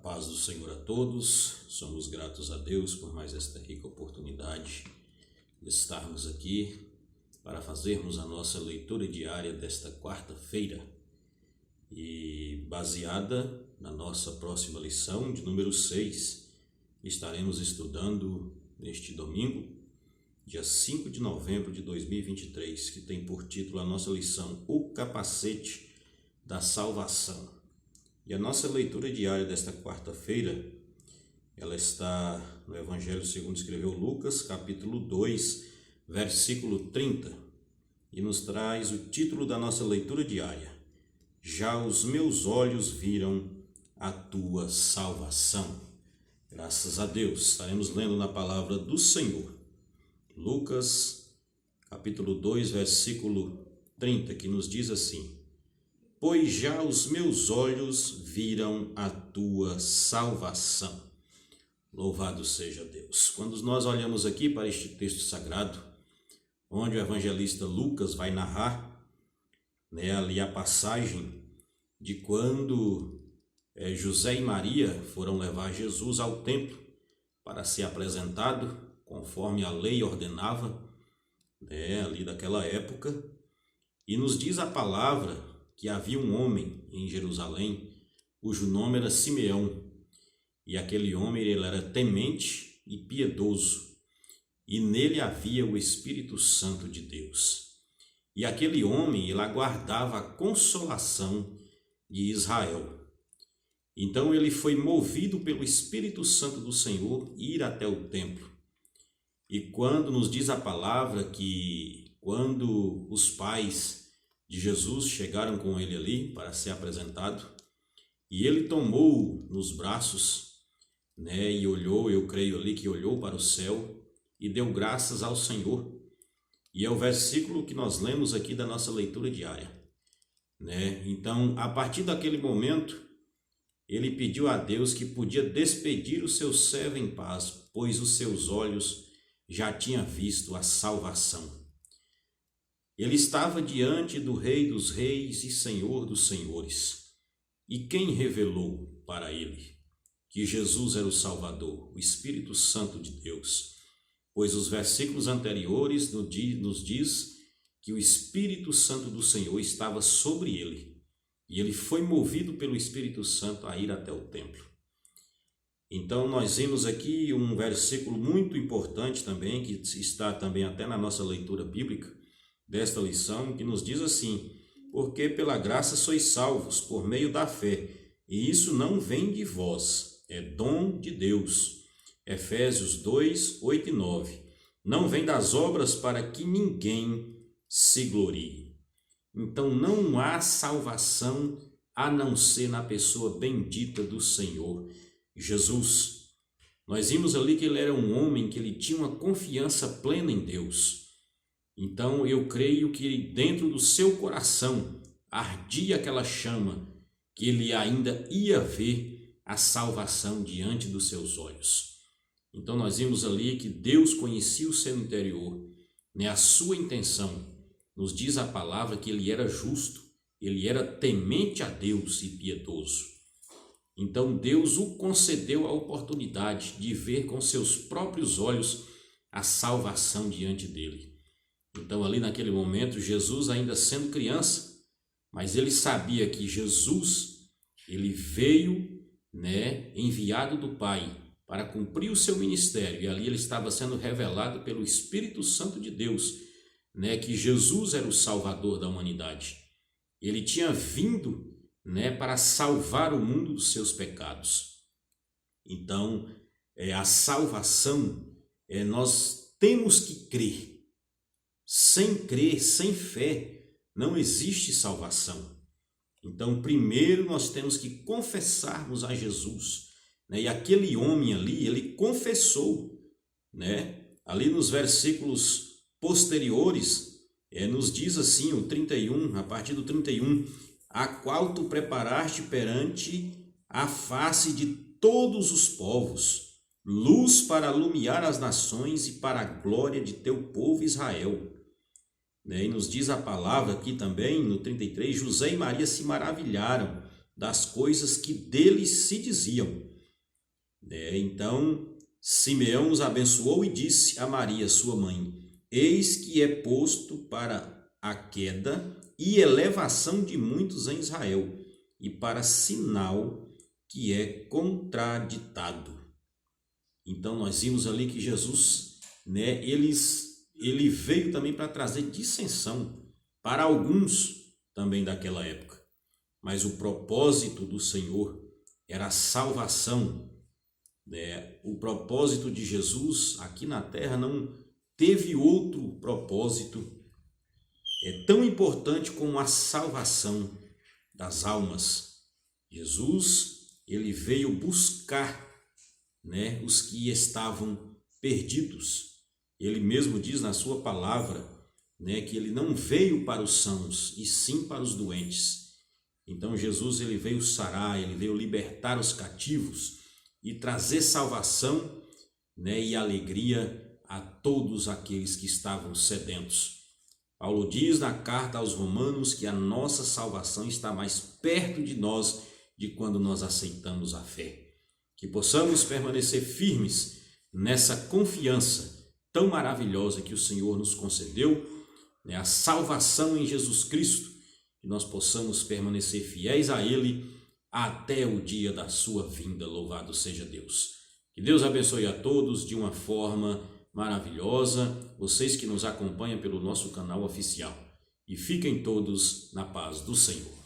paz do Senhor a todos. Somos gratos a Deus por mais esta rica oportunidade de estarmos aqui para fazermos a nossa leitura diária desta quarta-feira e baseada na nossa próxima lição de número 6, estaremos estudando neste domingo, dia 5 de novembro de 2023, que tem por título a nossa lição O Capacete da Salvação. E a nossa leitura diária desta quarta-feira, ela está no Evangelho segundo escreveu Lucas, capítulo 2, versículo 30, e nos traz o título da nossa leitura diária: Já os meus olhos viram a tua salvação. Graças a Deus, estaremos lendo na palavra do Senhor. Lucas, capítulo 2, versículo 30, que nos diz assim: Pois já os meus olhos viram a tua salvação. Louvado seja Deus. Quando nós olhamos aqui para este texto sagrado, onde o evangelista Lucas vai narrar, ali a passagem de quando José e Maria foram levar Jesus ao templo para ser apresentado, conforme a lei ordenava, ali daquela época, e nos diz a palavra que havia um homem em Jerusalém, cujo nome era Simeão, e aquele homem ele era temente e piedoso, e nele havia o Espírito Santo de Deus. E aquele homem ele aguardava a consolação de Israel. Então ele foi movido pelo Espírito Santo do Senhor ir até o templo. E quando nos diz a palavra que quando os pais de Jesus chegaram com ele ali para ser apresentado, e ele tomou nos braços, e olhou, eu creio ali que olhou para o céu e deu graças ao Senhor. E é o versículo que nós lemos aqui da nossa leitura diária, Então, a partir daquele momento, ele pediu a Deus que podia despedir o seu servo em paz, pois os seus olhos já tinham visto a salvação. Ele estava diante do Rei dos Reis e Senhor dos Senhores. E quem revelou para ele que Jesus era o Salvador? O Espírito Santo de Deus. Pois os versículos anteriores nos diz que o Espírito Santo do Senhor estava sobre ele. E ele foi movido pelo Espírito Santo a ir até o templo. Então nós vemos aqui um versículo muito importante também, que está também até na nossa leitura bíblica desta lição, que nos diz assim: porque pela graça sois salvos por meio da fé, e isso não vem de vós, é dom de Deus. Efésios 2, 8 e 9. Não vem das obras para que ninguém se glorie. Então não há salvação a não ser na pessoa bendita do Senhor Jesus. Nós vimos ali que ele era um homem que ele tinha uma confiança plena em Deus. Então eu creio que dentro do seu coração ardia aquela chama, que ele ainda ia ver a salvação diante dos seus olhos. Então nós vimos ali que Deus conhecia o seu interior, a sua intenção. Nos diz a palavra que ele era justo, ele era temente a Deus e piedoso. Então Deus o concedeu a oportunidade de ver com seus próprios olhos a salvação diante dele. Então ali naquele momento, Jesus ainda sendo criança, mas ele sabia que Jesus, ele veio, enviado do Pai para cumprir o seu ministério, e ali ele estava sendo revelado pelo Espírito Santo de Deus, que Jesus era o Salvador da humanidade. Ele tinha vindo, para salvar o mundo dos seus pecados. Então, a salvação, nós temos que crer. Sem crer, sem fé, não existe salvação. Então, primeiro nós temos que confessarmos a Jesus, E aquele homem ali, ele confessou, Ali nos versículos posteriores, nos diz assim, o 31, a partir do 31, a qual tu preparaste perante a face de todos os povos, luz para alumiar as nações e para a glória de teu povo Israel. E nos diz a palavra aqui também, no 33, José e Maria se maravilharam das coisas que deles se diziam. Então, Simeão os abençoou e disse a Maria, sua mãe: Eis que é posto para a queda e elevação de muitos em Israel, e para sinal que é contraditado. Então, nós vimos ali que Jesus, ele veio também para trazer dissensão para alguns também daquela época. Mas o propósito do Senhor era a salvação. O propósito de Jesus aqui na terra não teve outro propósito tão importante como a salvação das almas. Jesus, ele veio buscar os que estavam perdidos. Ele mesmo diz na sua palavra que ele não veio para os sãos, e sim para os doentes. Então Jesus, ele veio sarar, ele veio libertar os cativos e trazer salvação e alegria a todos aqueles que estavam sedentos. Paulo diz na carta aos Romanos que a nossa salvação está mais perto de nós de quando nós aceitamos a fé. Que possamos permanecer firmes nessa confiança tão maravilhosa que o Senhor nos concedeu, a salvação em Jesus Cristo, que nós possamos permanecer fiéis a Ele até o dia da sua vinda. Louvado seja Deus. Que Deus abençoe a todos de uma forma maravilhosa, vocês que nos acompanham pelo nosso canal oficial. E fiquem todos na paz do Senhor.